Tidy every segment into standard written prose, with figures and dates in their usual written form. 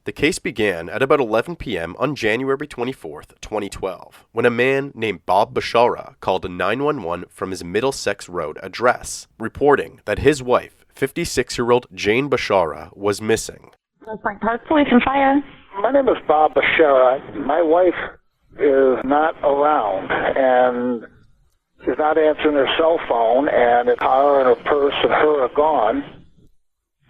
The case began at about 11 p.m. on January 24, 2012, when a man named Bob Bashara called 911 from his Middlesex Road address, reporting that his wife, 56-year-old Jane Bashara, was missing. Point Park Police and Fire. My name is Bob Bashara. My wife is not around, and she's not answering her cell phone, and her car and her purse and her are gone,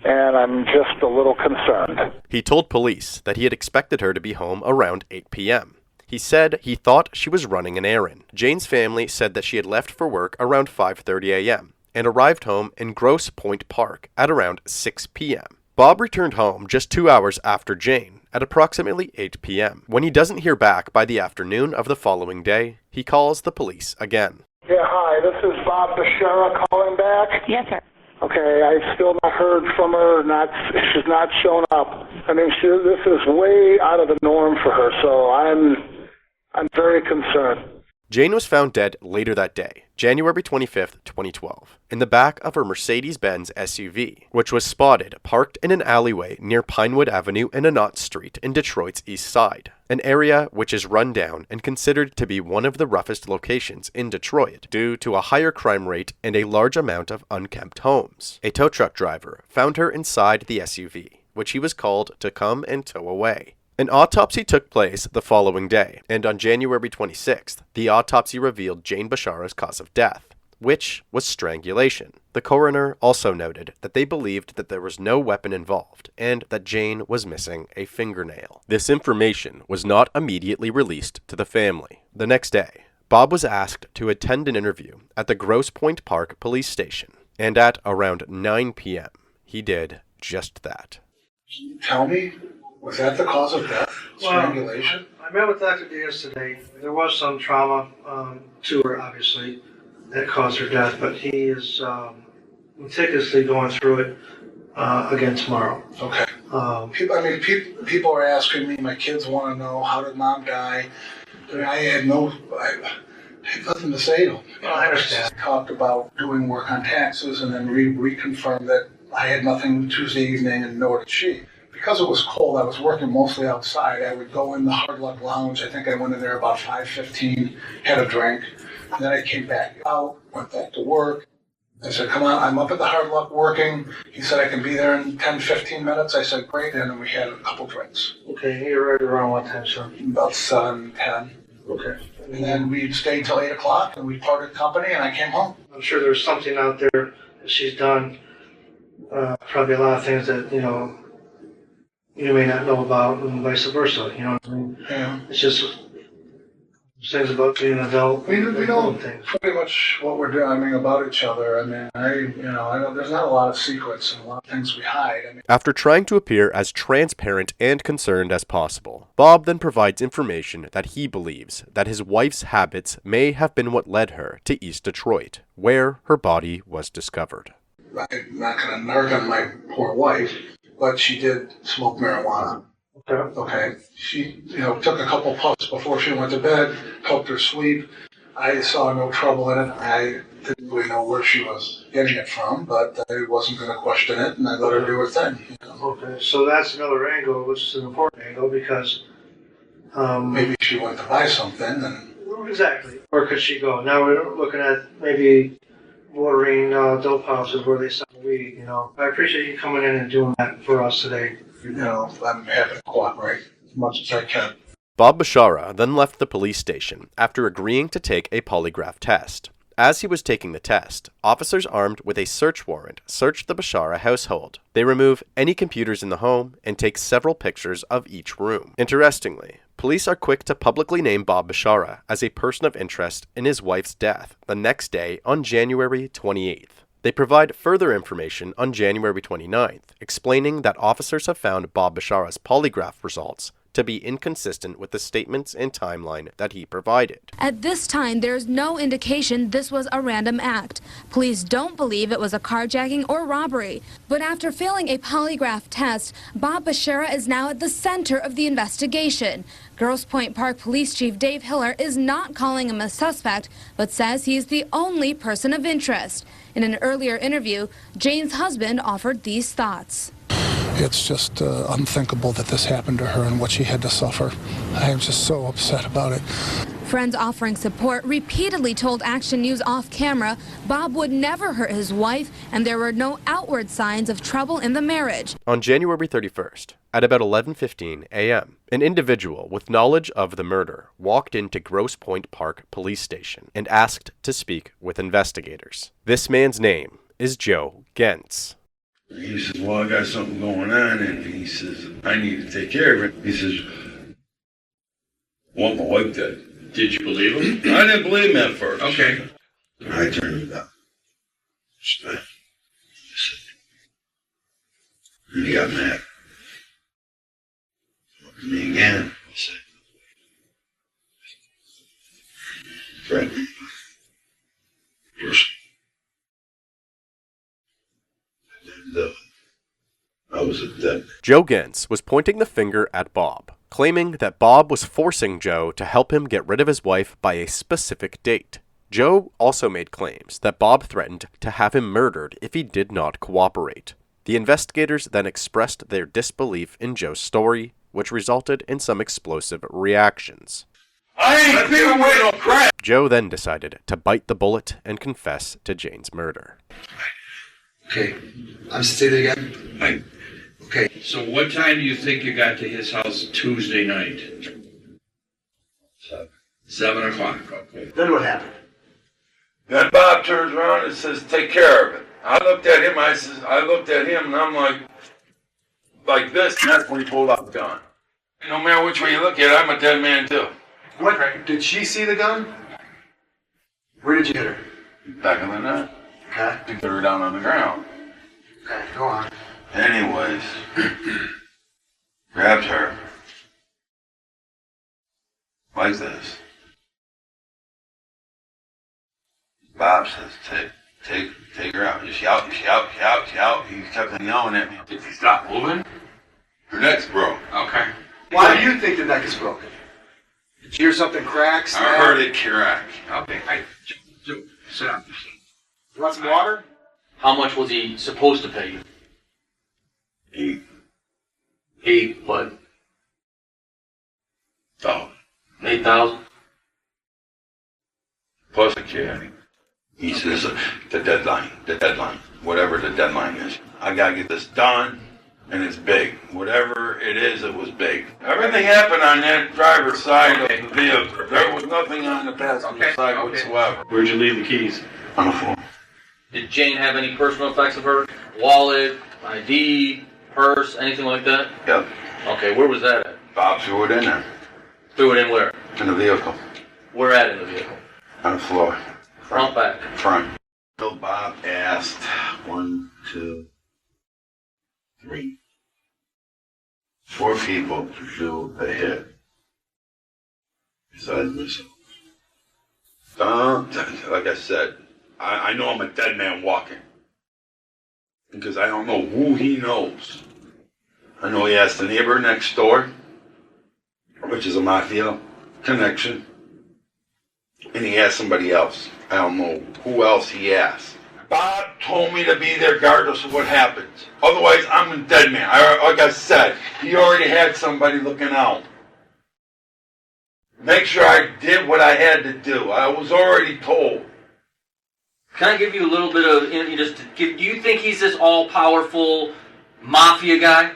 and I'm just a little concerned. He told police that he had expected her to be home around 8 p.m. He said he thought she was running an errand. Jane's family said that she had left for work around 5:30 a.m. and arrived home in Grosse Pointe Park at around 6 p.m. Bob returned home just 2 hours after Jane, at approximately 8 p.m. When he doesn't hear back by the afternoon of the following day, he calls the police again. Yeah, hi, this is Bob Bashara calling back. Yes, sir. Okay, I still not heard from her. She's not shown up. I mean, this is way out of the norm for her, so I'm very concerned. Jane was found dead later that day, January 25, 2012, in the back of her Mercedes-Benz SUV, which was spotted parked in an alleyway near Pinewood Avenue and Annott Street in Detroit's East Side, an area which is run down and considered to be one of the roughest locations in Detroit due to a higher crime rate and a large amount of unkempt homes. A tow truck driver found her inside the SUV, which he was called to come and tow away. An autopsy took place the following day, and on January 26th, the autopsy revealed Jane Bashara's cause of death, which was strangulation. The coroner also noted that they believed that there was no weapon involved and that Jane was missing a fingernail. This information was not immediately released to the family. The next day, Bob was asked to attend an interview at the Grosse Pointe Park police station, and at around 9 p.m., he did just that. Tell me, was that the cause of death? Strangulation? Well, I met with Dr. Diaz today. There was some trauma to her, obviously, that caused her death, but he is meticulously going through it again tomorrow. Okay. People are asking me, my kids want to know, how did mom die? I had nothing to say to them. Well, I understand. I talked about doing work on taxes and then reconfirmed that I had nothing Tuesday evening and nor did she. Because it was cold, I was working mostly outside. I would go in the Hard Luck Lounge. I think I went in there about 5:15, had a drink, and then I came back out, went back to work. I said, come on, I'm up at the Hard Luck working. He said, I can be there in 10, 15 minutes. I said, great, and then we had a couple drinks. Okay, you arrived around what time, sir? About 7, 10. Okay. And then we stayed till 8 o'clock, and we parted company, and I came home. I'm sure there's something out there that she's done, probably a lot of things that, you may not know about, and vice versa, you know what I mean? Yeah. It's just things about being an adult. We know pretty much what we're doing about each other. I mean, I know there's not a lot of secrets and a lot of things we hide. After trying to appear as transparent and concerned as possible, Bob then provides information that he believes that his wife's habits may have been what led her to East Detroit, where her body was discovered. I'm not going to narc on my poor wife, but she did smoke marijuana. Okay. She, took a couple puffs before she went to bed, helped her sleep. I saw no trouble in it. I didn't really know where she was getting it from, but I wasn't going to question it, and I let her do her thing. Okay, so that's another angle, which is an important angle, because maybe she went to buy something, and exactly. Where could she go? Now we're looking at maybe bordering dope houses where they sell weed. I appreciate you coming in and doing that for us today. I'm happy to cooperate as much as I can. Bob Bashara then left the police station after agreeing to take a polygraph test. As he was taking the test, officers armed with a search warrant searched the Bashara household. They remove any computers in the home and take several pictures of each room. Interestingly, police are quick to publicly name Bob Bashara as a person of interest in his wife's death the next day on January 28th. They provide further information on January 29th, explaining that officers have found Bob Bashara's polygraph results to be inconsistent with the statements and timeline that he provided. At this time, there is no indication this was a random act. Police don't believe it was a carjacking or robbery. But after failing a polygraph test, Bob Bashara is now at the center of the investigation. Grosse Pointe Park Police Chief Dave Hiller is not calling him a suspect, but says he's the only person of interest. In an earlier interview, Jane's husband offered these thoughts. It's just unthinkable that this happened to her and what she had to suffer. I am just so upset about it. Friends offering support repeatedly told Action News off camera Bob would never hurt his wife and there were no outward signs of trouble in the marriage. On January 31st, at about 11:15 a.m., an individual with knowledge of the murder walked into Grosse Pointe Park Police Station and asked to speak with investigators. This man's name is Joe Gentz. He says, well, I got something going on, and he says, I need to take care of it. He says, want my wife dead. Did you believe him? I didn't believe him at first. Okay. I turned it down. And he got mad. Looked at me again. I said, Fred, I was a dead. Joe Gentz was pointing the finger at Bob, claiming that Bob was forcing Joe to help him get rid of his wife by a specific date. Joe also made claims that Bob threatened to have him murdered if he did not cooperate. The investigators then expressed their disbelief in Joe's story, which resulted in some explosive reactions. I ain't feeling with no crap. Joe then decided to bite the bullet and confess to Jane's murder. Okay, I'm say that again. Okay. So what time do you think you got to his house Tuesday night? 7 o'clock, okay. Then what happened? Then Bob turns around and says, take care of it. I looked at him, and I'm like this, and that's when he pulled out the gun. No matter which way you look at it, I'm a dead man too. What? Did she see the gun? Where did you hit her? Back of the neck. Okay. And threw her down on the ground. Okay, go on. Anyways, grabs her. Like this. Bob says, take her out. She out. He kept on yelling at me. Did he stop moving? Her neck's broke. Okay. Why do you think the neck is broken? Did you hear something crack? I heard it crack. Okay, sit down. You want some water? How much was he supposed to pay you? 8. 8 what? Oh. 8,000? Plus a kid. He says, the deadline, whatever the deadline is. I gotta get this done, and it's big. Whatever it is, it was big. Everything happened on that driver's side of the vehicle. There was nothing on the passenger side whatsoever. Where'd you leave the keys? On the floor. Did Jane have any personal effects of her? Wallet, ID, purse, anything like that? Yep. Okay, where was that at? Bob threw it in there. Threw it in where? In the vehicle. Where at in the vehicle? On the floor. Front, back? Front. So Bob asked 1, 2, 3, 4 people to do a hit. Besides myself. Like I said, I know I'm a dead man walking. Because I don't know who he knows. I know he has the neighbor next door, which is a mafia connection. And he has somebody else. I don't know who else he has. Bob told me to be there regardless of what happens. Otherwise, I'm a dead man. Like I said, he already had somebody looking out. Make sure I did what I had to do. I was already told. Can I give you a little bit of, do you think he's this all-powerful mafia guy?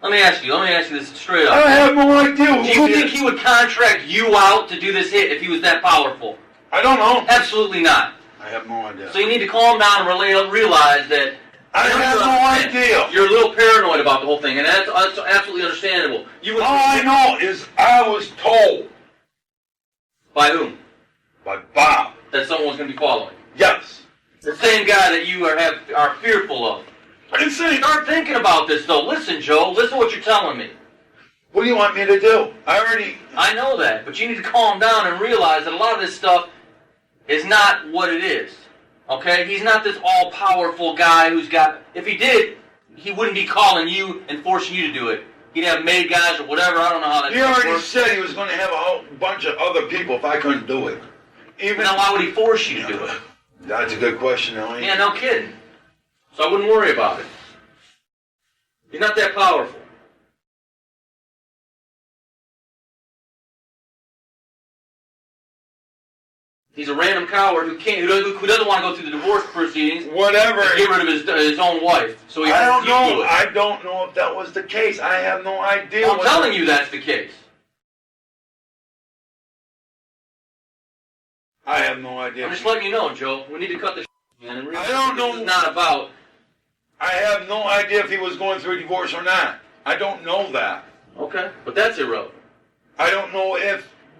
Let me ask you this straight up. I have no idea. Do you think he would contract you out to do this hit if he was that powerful? I don't know. Absolutely not. I have no idea. So you need to calm down and realize that I have no idea. You're a little paranoid about the whole thing, and that's absolutely understandable. All I know is I was told. By whom? By Bob. That someone was going to be following. Yes. The same guy that you are fearful of. I didn't say. Start thinking about this, though. Listen, Joe. Listen to what you're telling me. What do you want me to do? I know that, but you need to calm down and realize that a lot of this stuff is not what it is. Okay? He's not this all-powerful guy who's got... If he did, he wouldn't be calling you and forcing you to do it. He'd have made guys or whatever. I don't know how that He already works. said he was going to have a whole bunch of other people if I couldn't do it. Even now, why would he force you to do it? That's a good question, Ellie. Yeah, no kidding. So I wouldn't worry about it. He's not that powerful. He's a random coward who doesn't want to go through the divorce proceedings. Whatever. And get rid of his own wife. So he has to do it. I don't know if that was the case. I have no idea. I'm telling you that's the case. I have no idea. I'm just letting you know, Joe. We need to cut this man. And I don't know. This is not about. I have no idea if he was going through a divorce or not. I don't know that. Okay, but that's irrelevant. I don't know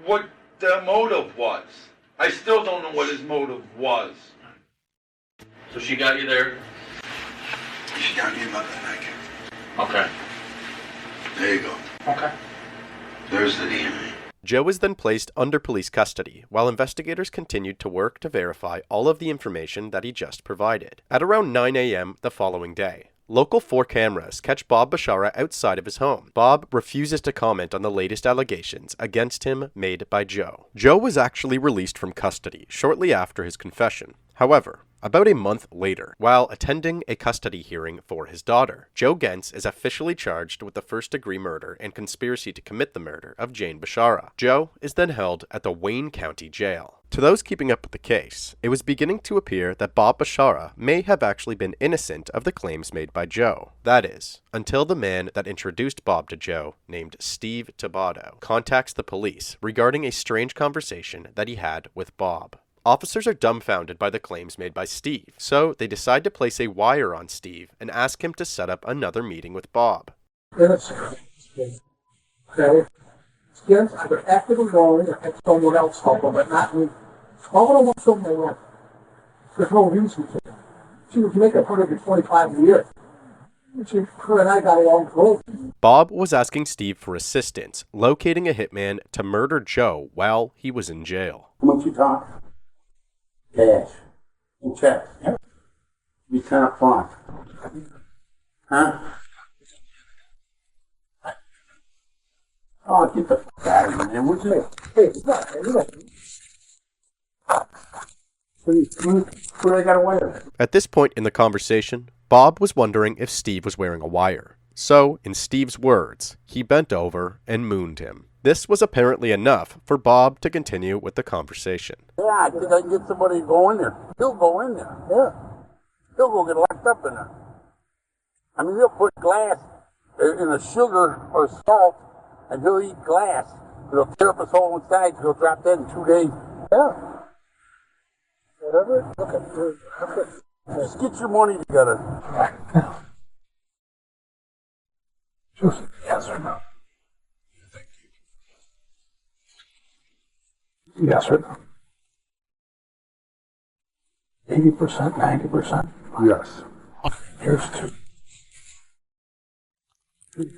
what the motive was. I still don't know what his motive was. So she got you there? She got me about the neck. Okay. There you go. Okay. There's the DNA. Joe was then placed under police custody, while investigators continued to work to verify all of the information that he just provided. At around 9 a.m. the following day, local 4 cameras catch Bob Bashara outside of his home. Bob refuses to comment on the latest allegations against him made by Joe. Joe was actually released from custody shortly after his confession. However, about a month later, while attending a custody hearing for his daughter, Joe Gentz is officially charged with the first-degree murder and conspiracy to commit the murder of Jane Bashara. Joe is then held at the Wayne County Jail. To those keeping up with the case, it was beginning to appear that Bob Bashara may have actually been innocent of the claims made by Joe. That is, until the man that introduced Bob to Joe, named Steve Tabado, contacts the police regarding a strange conversation that he had with Bob. Officers are dumbfounded by the claims made by Steve, so they decide to place a wire on Steve and ask him to set up another meeting with Bob. Okay. Gentz, I could actively go in and have someone else help them, but not me. Why would I want someone else? There's no reason to. She was making 125 a year. Her and I got along great. Bob was asking Steve for assistance, locating a hitman to murder Joe while he was in jail. How much you talk? Cash. In check. Yep. Be kind of fun. Huh? Oh, get the fuck out of here, man. What's it? Hey, what do I got a wire? At this point in the conversation, Bob was wondering if Steve was wearing a wire. So, in Steve's words, he bent over and mooned him. This was apparently enough for Bob to continue with the conversation. Yeah, I think I can get somebody to go in there. He'll go in there, yeah. He'll go get locked up in there. I mean, he'll put glass in a sugar or salt, and he'll eat glass. He'll tear up his hole inside, he'll drop that in 2 days. Yeah. Whatever. Okay. Just get your money together. Joseph, yes or no? Yes or no? 80%, 90%? Yes. Here's 2.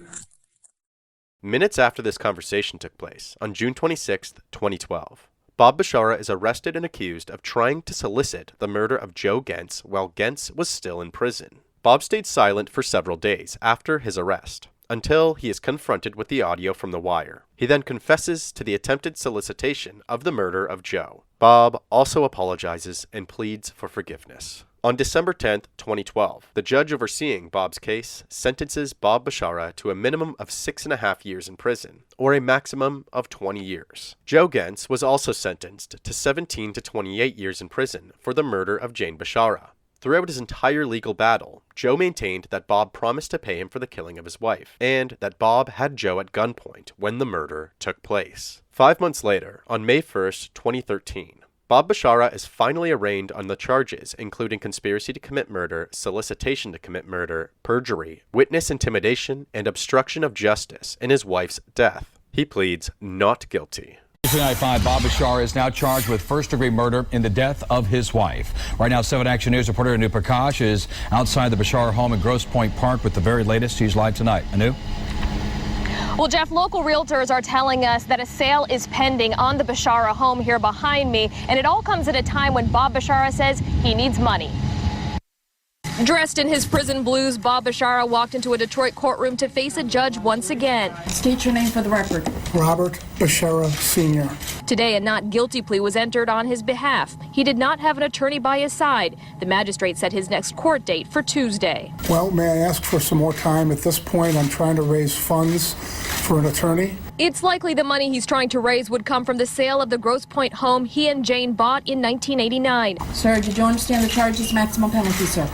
Minutes after this conversation took place, on June 26, 2012, Bob Bashara is arrested and accused of trying to solicit the murder of Joe Gentz while Gentz was still in prison. Bob stayed silent for several days after his arrest, until he is confronted with the audio from the wire. He then confesses to the attempted solicitation of the murder of Joe. Bob also apologizes and pleads for forgiveness. On December 10, 2012, the judge overseeing Bob's case sentences Bob Bashara to a minimum of 6.5 years in prison, or a maximum of 20 years. Joe Gentz was also sentenced to 17 to 28 years in prison for the murder of Jane Bashara. Throughout his entire legal battle, Joe maintained that Bob promised to pay him for the killing of his wife, and that Bob had Joe at gunpoint when the murder took place. 5 months later, on May 1st, 2013, Bob Bashara is finally arraigned on the charges including conspiracy to commit murder, solicitation to commit murder, perjury, witness intimidation, and obstruction of justice in his wife's death. He pleads not guilty. Tonight, 5, Bob Bashara is now charged with first-degree murder in the death of his wife. Right now, 7 Action News reporter Anu Prakash is outside the Bashara home in Grosse Pointe Park with the very latest. He's live tonight. Anu? Well, Jeff, local realtors are telling us that a sale is pending on the Bashara home here behind me, and it all comes at a time when Bob Bashara says he needs money. Dressed in his prison blues, Bob Bashara walked into a Detroit courtroom to face a judge once again. State your name for the record. Robert Bashara, Sr. Today, a not guilty plea was entered on his behalf. He did not have an attorney by his side. The magistrate set his next court date for Tuesday. Well, may I ask for some more time? At this point, I'm trying to raise funds for an attorney. It's likely the money he's trying to raise would come from the sale of the Grosse Pointe home he and Jane bought in 1989. Sir, did you understand the charges? Maximum penalty, sir.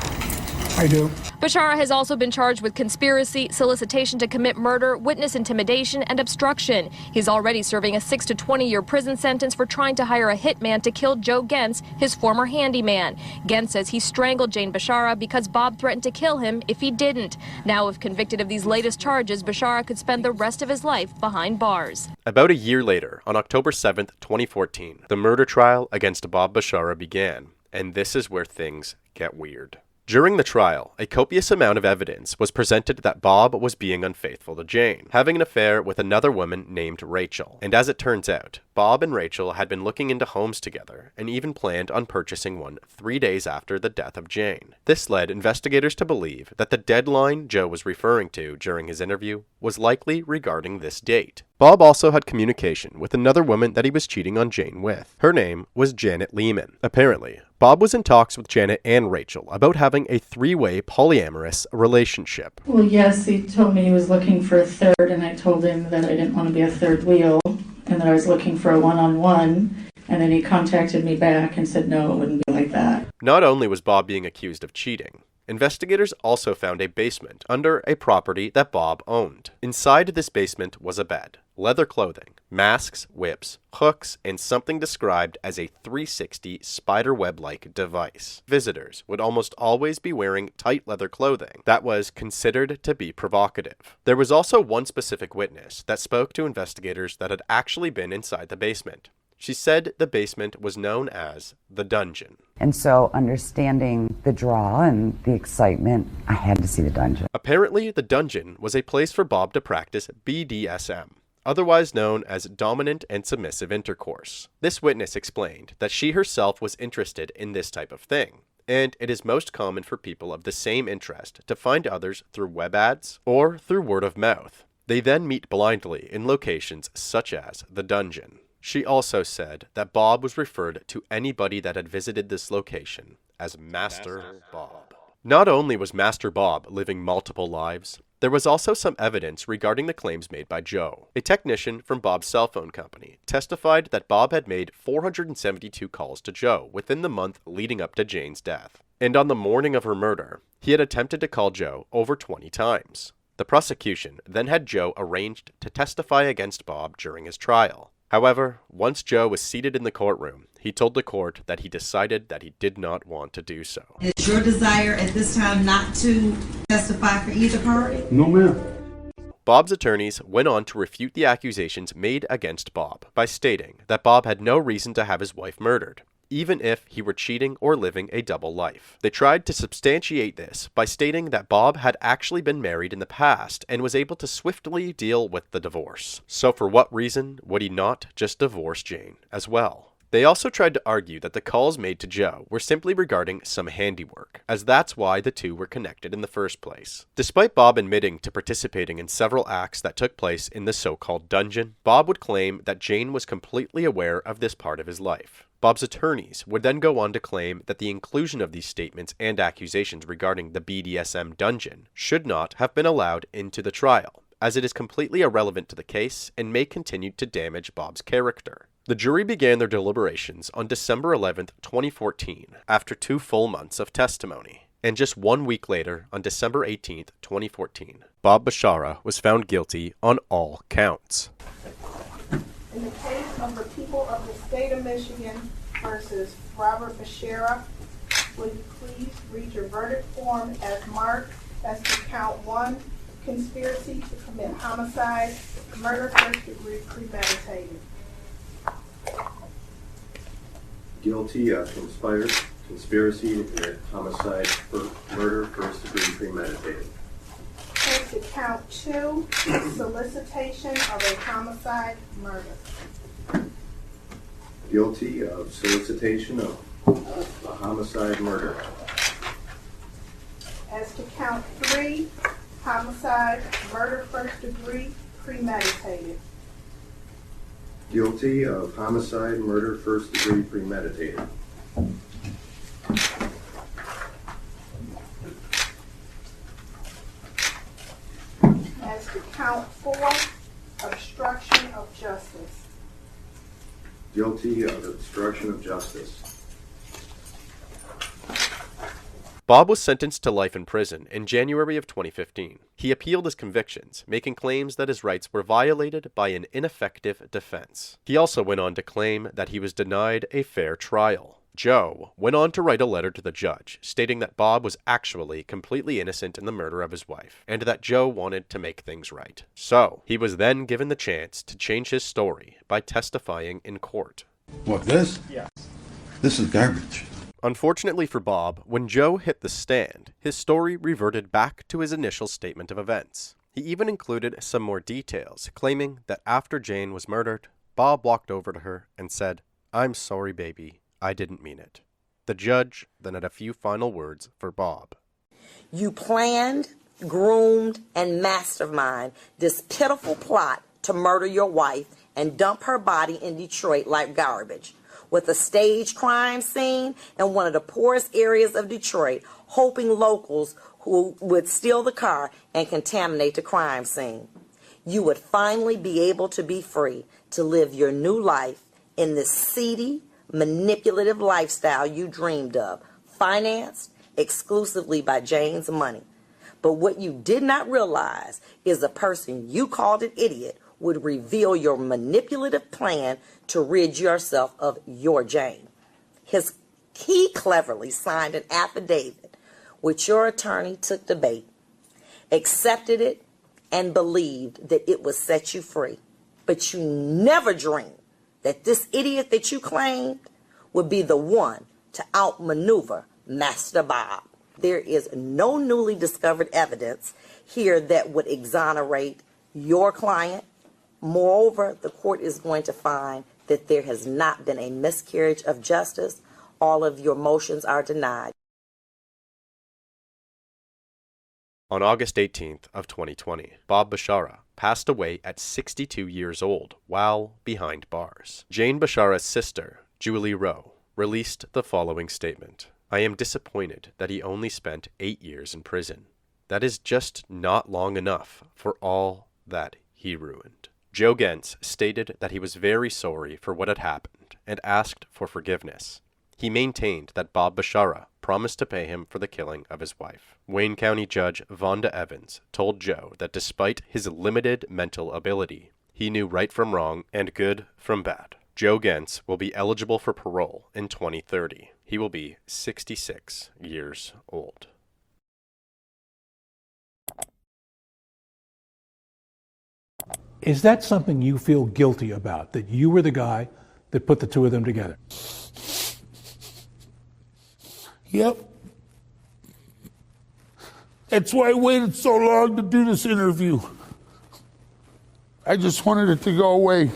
I do. Bashara has also been charged with conspiracy, solicitation to commit murder, witness intimidation, and obstruction. He's already serving a 6 to 20-year prison sentence for trying to hire a hitman to kill Joe Gentz, his former handyman. Gentz says he strangled Jane Bashara because Bob threatened to kill him if he didn't. Now, if convicted of these latest charges, Bashara could spend the rest of his life behind bars. About a year later, on October 7th, 2014, the murder trial against Bob Bashara began, and this is where things get weird. During the trial, a copious amount of evidence was presented that Bob was being unfaithful to Jane, having an affair with another woman named Rachel. And as it turns out, Bob and Rachel had been looking into homes together and even planned on purchasing one 3 days after the death of Jane. This led investigators to believe that the deadline Joe was referring to during his interview was likely regarding this date. Bob also had communication with another woman that he was cheating on Jane with. Her name was Janet Lehman. Apparently, Bob was in talks with Janet and Rachel about having a three-way polyamorous relationship. Well, yes, he told me he was looking for a third, and I told him that I didn't want to be a third wheel, and that I was looking for a one-on-one, and then he contacted me back and said, no, it wouldn't be like that. Not only was Bob being accused of cheating, investigators also found a basement under a property that Bob owned. Inside this basement was a bed, leather clothing, masks, whips, hooks, and something described as a 360 spiderweb-like device. Visitors would almost always be wearing tight leather clothing that was considered to be provocative. There was also one specific witness that spoke to investigators that had actually been inside the basement. She said the basement was known as the dungeon. And so, understanding the draw and the excitement, I had to see the dungeon. Apparently, the dungeon was a place for Bob to practice BDSM, otherwise known as dominant and submissive intercourse. This witness explained that she herself was interested in this type of thing, and it is most common for people of the same interest to find others through web ads or through word of mouth. They then meet blindly in locations such as the dungeon. She also said that Bob was referred to anybody that had visited this location as Master Bob. Not only was Master Bob living multiple lives, there was also some evidence regarding the claims made by Joe. A technician from Bob's cell phone company testified that Bob had made 472 calls to Joe within the month leading up to Jane's death. And on the morning of her murder, he had attempted to call Joe over 20 times. The prosecution then had Joe arranged to testify against Bob during his trial. However, once Joe was seated in the courtroom, he told the court that he decided that he did not want to do so. Is your desire at this time not to testify for either party? No, ma'am. Bob's attorneys went on to refute the accusations made against Bob by stating that Bob had no reason to have his wife murdered, even if he were cheating or living a double life. They tried to substantiate this by stating that Bob had actually been married in the past and was able to swiftly deal with the divorce. So for what reason would he not just divorce Jane as well? They also tried to argue that the calls made to Joe were simply regarding some handiwork, as that's why the two were connected in the first place. Despite Bob admitting to participating in several acts that took place in the so-called dungeon, Bob would claim that Jane was completely aware of this part of his life. Bob's attorneys would then go on to claim that the inclusion of these statements and accusations regarding the BDSM dungeon should not have been allowed into the trial, as it is completely irrelevant to the case and may continue to damage Bob's character. The jury began their deliberations on December 11th, 2014, after 2 full months of testimony. And just 1 week later, on December 18th, 2014, Bob Bashara was found guilty on all counts. In the case of the people of the state of Michigan versus Robert Bashara, will you please read your verdict form as marked as to count 1, conspiracy to commit homicide, murder first degree premeditated. Guilty of conspiracy to commit homicide, murder first degree premeditated. As to count 2, solicitation of a homicide, murder. Guilty of solicitation of a homicide, murder. As to count 3, homicide, murder first degree, premeditated. Guilty of homicide, murder, first degree, premeditated. As to count 4, obstruction of justice. Guilty of obstruction of justice. Bob was sentenced to life in prison in January of 2015. He appealed his convictions, making claims that his rights were violated by an ineffective defense. He also went on to claim that he was denied a fair trial. Joe went on to write a letter to the judge, stating that Bob was actually completely innocent in the murder of his wife, and that Joe wanted to make things right. So, he was then given the chance to change his story by testifying in court. What, this? Yes. This is garbage. Unfortunately for Bob, when Joe hit the stand, his story reverted back to his initial statement of events. He even included some more details, claiming that after Jane was murdered, Bob walked over to her and said, "I'm sorry, baby, I didn't mean it." The judge then had a few final words for Bob. You planned, groomed, and masterminded this pitiful plot to murder your wife and dump her body in Detroit like garbage, with a staged crime scene in one of the poorest areas of Detroit, hoping locals who would steal the car and contaminate the crime scene. You would finally be able to be free to live your new life in this seedy, manipulative lifestyle you dreamed of, financed exclusively by Jane's money. But what you did not realize is the person you called an idiot would reveal your manipulative plan to rid yourself of your Jane. He cleverly signed an affidavit, which your attorney took to bait, accepted it, and believed that it would set you free. But you never dreamed that this idiot that you claimed would be the one to outmaneuver Master Bob. There is no newly discovered evidence here that would exonerate your client. Moreover, the court is going to find that there has not been a miscarriage of justice. All of your motions are denied. On August 18th of 2020, Bob Bashara passed away at 62 years old while behind bars. Jane Bashara's sister, Julie Rowe, released the following statement. "I am disappointed that he only spent 8 years in prison. That is just not long enough for all that he ruined." Joe Gentz stated that he was very sorry for what had happened and asked for forgiveness. He maintained that Bob Bashara promised to pay him for the killing of his wife. Wayne County Judge Vonda Evans told Joe that despite his limited mental ability, he knew right from wrong and good from bad. Joe Gentz will be eligible for parole in 2030. He will be 66 years old. Is that something you feel guilty about, that you were the guy that put the two of them together? Yep. That's why I waited so long to do this interview. I just wanted it to go away.